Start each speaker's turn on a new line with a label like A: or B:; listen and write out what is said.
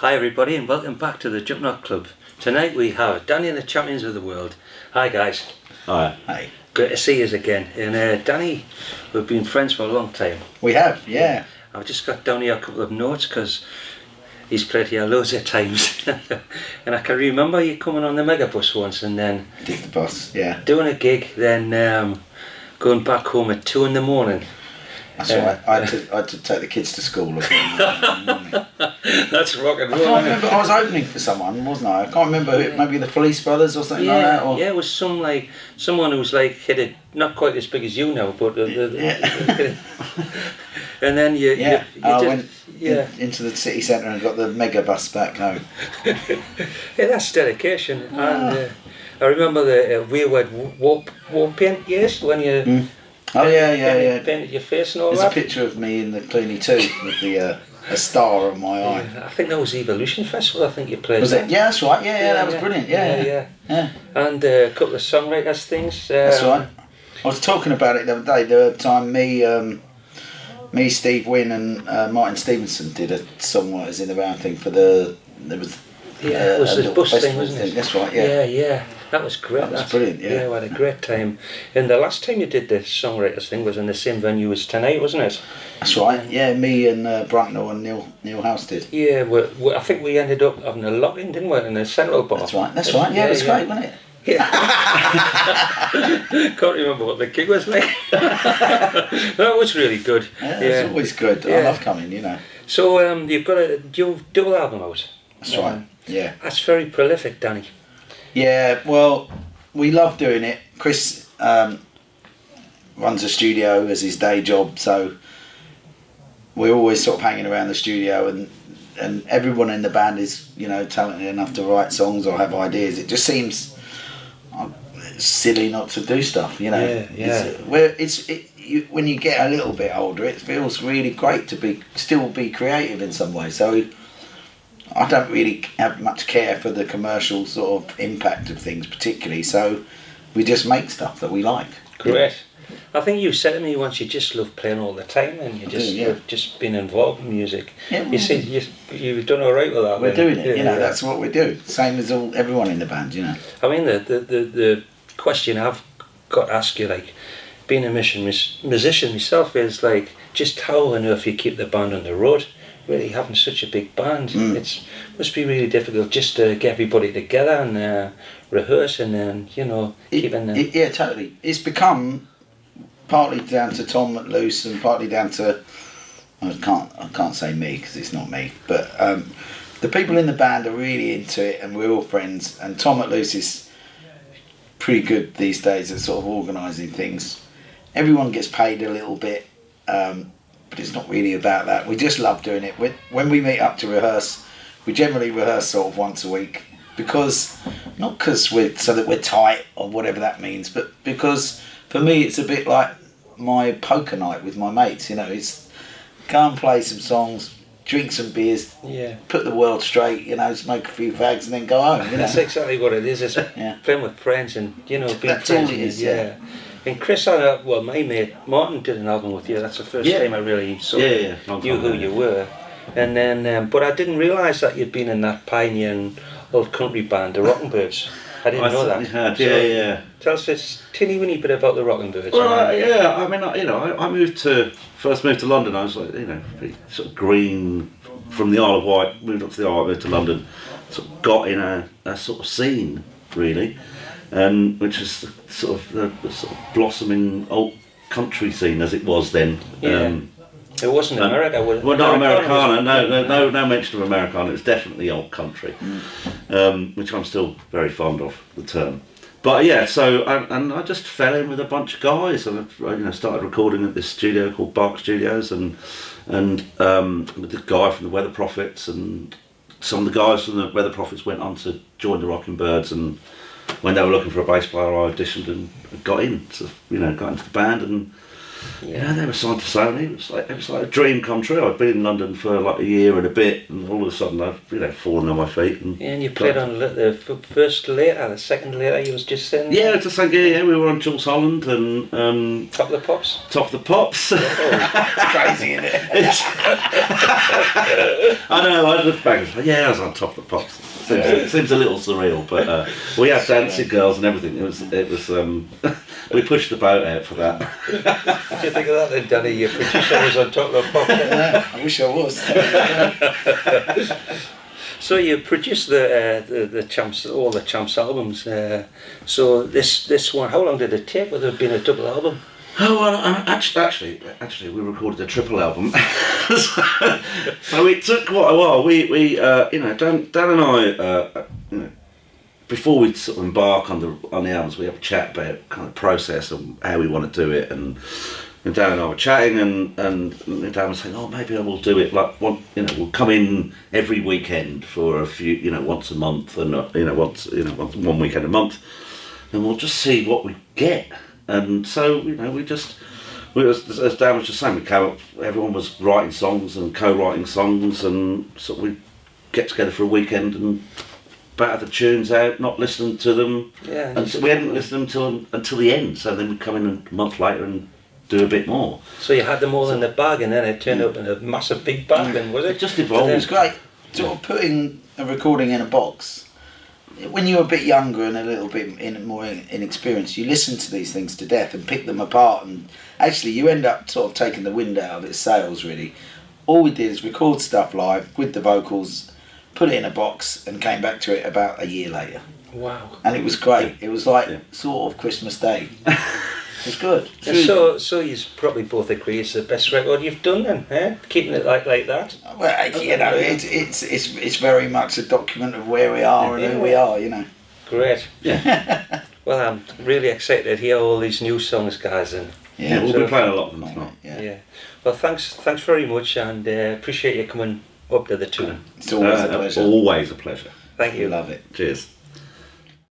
A: Hi everybody and welcome back to the Jumpin Club. Tonight we have Danny and the Champions of the World. Hi guys.
B: Hi.
C: Hi.
A: Great to see you again. And Danny, we've been friends for a long time.
C: We have, yeah.
A: I've just got down here a couple of notes because he's played here loads of times. And I can remember you coming on the megabus once and then
C: Did the bus, yeah.
A: doing a gig, then going back home at 2 in the morning.
C: That's right. I had to take the kids to school.
A: That's rock and
C: I
A: roll.
C: can't remember. I was opening for someone, wasn't I? I can't remember who. Maybe the Police Brothers or something like that. Or...
A: Yeah, it was someone who was hit it, not quite as big as you now, but
C: yeah.
A: And then you
C: went into the city centre and got the mega bus back home.
A: Yeah, that's dedication. And I remember the wayward war paint years when you.
C: Oh yeah.
A: Painted your face and all
C: There's
A: that.
C: a picture of me in the Clooney too with the a star on my eye.
A: I think that was Evolution Festival. I think you played.
C: Was it? Yeah, that's right. Yeah, that was brilliant. Yeah.
A: And a couple of songwriters things.
C: That's right. I was talking about it the other day. The time me, Steve Wynn, and Martin Stevenson did a songwriters in the round thing for the. There was.
A: Yeah, it was the bus thing, wasn't it?
C: That's right. Yeah.
A: Yeah. That was great.
C: That was brilliant. Yeah.
A: We had a great time. And the last time you did the songwriters thing was in the same venue as tonight, wasn't it?
C: That's right. Yeah, me and Bracknell and Neil House did.
A: Yeah, I think we ended up having a lock-in, didn't we, in the Central Bar?
C: That's right. Yeah, it was great, wasn't it?
A: Yeah. Can't remember what the gig was like. That was really good.
C: Yeah, it's always good. I love coming, you know.
A: So you've got a double album out.
C: That's right. Yeah.
A: That's very prolific, Danny.
C: Yeah, well, we love doing it. Chris runs a studio as his day job, so we're always sort of hanging around the studio, and everyone in the band is, you know, talented enough to write songs or have ideas. It just seems silly not to do stuff, you know.
A: Yeah.
C: When you get a little bit older, it feels really great to still be creative in some way. So I don't really have much care for the commercial sort of impact of things particularly, so we just make stuff that we like.
A: Great. I think you said to me once you just love playing all the time and you've just been involved in music.
C: Yeah,
A: you see, you've done all right with that.
C: We're doing it, that's what we do. Same as everyone in the band, you know.
A: I mean, the question I've got to ask you, like, being a musician myself, is like, just how on earth you keep the band on the road? Really having such a big band, it must be really difficult just to get everybody together and rehearse and then keeping them.
C: Yeah, totally. It's become partly down to Tom Loose and partly down to I can't say me because it's not me, but the people in the band are really into it and we're all friends. And Tom Loose is pretty good these days at sort of organising things. Everyone gets paid a little bit. But it's not really about that. We just love doing it. When we meet up to rehearse, we generally rehearse sort of once a week not because we're tight or whatever that means, but because for me it's a bit like my poker night with my mates. You know, it's go and play some songs, drink some beers, put the world straight. You know, smoke a few fags and then go home. You know?
A: That's exactly what it is. It's playing with friends and being
C: That's
A: friends.
C: all it is, yeah.
A: And Chris, my mate Martin did an album with you. That's the first time I really knew who you were. And then, but I didn't realise that you'd been in that pioneering old country band, the Rockin' Birds. I didn't know that.
C: Had,
A: Tell us a teeny weeny bit about the Rockin' Birds.
B: Well, I mean, I first moved to London. I was like, pretty sort of green from the Isle of Wight. Moved up to the Isle of Wight, moved to London. Sort of got in a sort of scene really. Which is the sort of blossoming old country scene as it was then.
A: It wasn't America.
B: Well, not Americana. No mention of Americana. It's definitely old country, which I'm still very fond of the term. But yeah, so and I just fell in with a bunch of guys, and I started recording at this studio called Bark Studios, and with the guy from the Weather Prophets, and some of the guys from the Weather Prophets went on to join the Rockin' Birds, and when they were looking for a bass player, I auditioned and got in. So got into the band, and You know, they were signed to Sony. It was like a dream come true. I'd been in London for like a year and a bit, and all of a sudden I'd fallen on my feet.
A: And you played on the first later, the second later. You was just saying.
B: Yeah, just like we were on Jules Holland and
A: Top of the Pops.
B: Top of the Pops.
C: Crazy, isn't it?
B: I know. I look back and say, I was on Top of the Pops. It seems a little surreal, but we had dancing girls and everything. It was we pushed the boat out for that.
A: What do you think of that then, Danny? Your producer was on Top of the Pops.
C: Yeah, I wish I was.
A: So you produced the Champs, all the Champs albums. So this one, how long did it take? Would it have been a double album?
B: Oh well, actually, we recorded a triple album, so it took quite a while. We Dan and I, before we sort of embark on the albums, we have a chat about kind of process and how we want to do it. And Dan and I were chatting, and Dan was saying, "Oh, maybe I will do it like we'll come in every weekend for a few, once a month, and once one weekend a month, and we'll just see what we get." And so, as Dan was just saying, we came up, everyone was writing songs and co-writing songs, and so we get together for a weekend and batter the tunes out, not listening to them.
A: Yeah.
B: And so we hadn't listened to them until the end, so then we'd come in a month later and do a bit more.
A: So you had them all in the bag, and then it turned up in a massive big bag, and was it?
B: It just evolved.
C: It was great. Sort of putting a recording in a box. When you're a bit younger and a little bit more inexperienced, you listen to these things to death and pick them apart, and actually you end up sort of taking the wind out of its sails, really. All we did is record stuff live with the vocals, put it in a box, and came back to it about a year later.
A: Wow.
C: And it was great. It was like sort of Christmas Day. It was good.
A: Yeah, so you probably both agree it's the best record you've done then, eh? Keeping it like that?
C: Well, it's very much a document of where we are and who we are,
A: Great.
B: Yeah.
A: Well, I'm really excited to hear all these new songs, guys. And
B: Yeah, we'll be playing a lot of them tonight.
A: yeah. Well, thanks very much, and appreciate you coming up to the tune.
C: It's always a pleasure.
B: Always a pleasure.
A: Thank you.
C: Love it.
B: Cheers.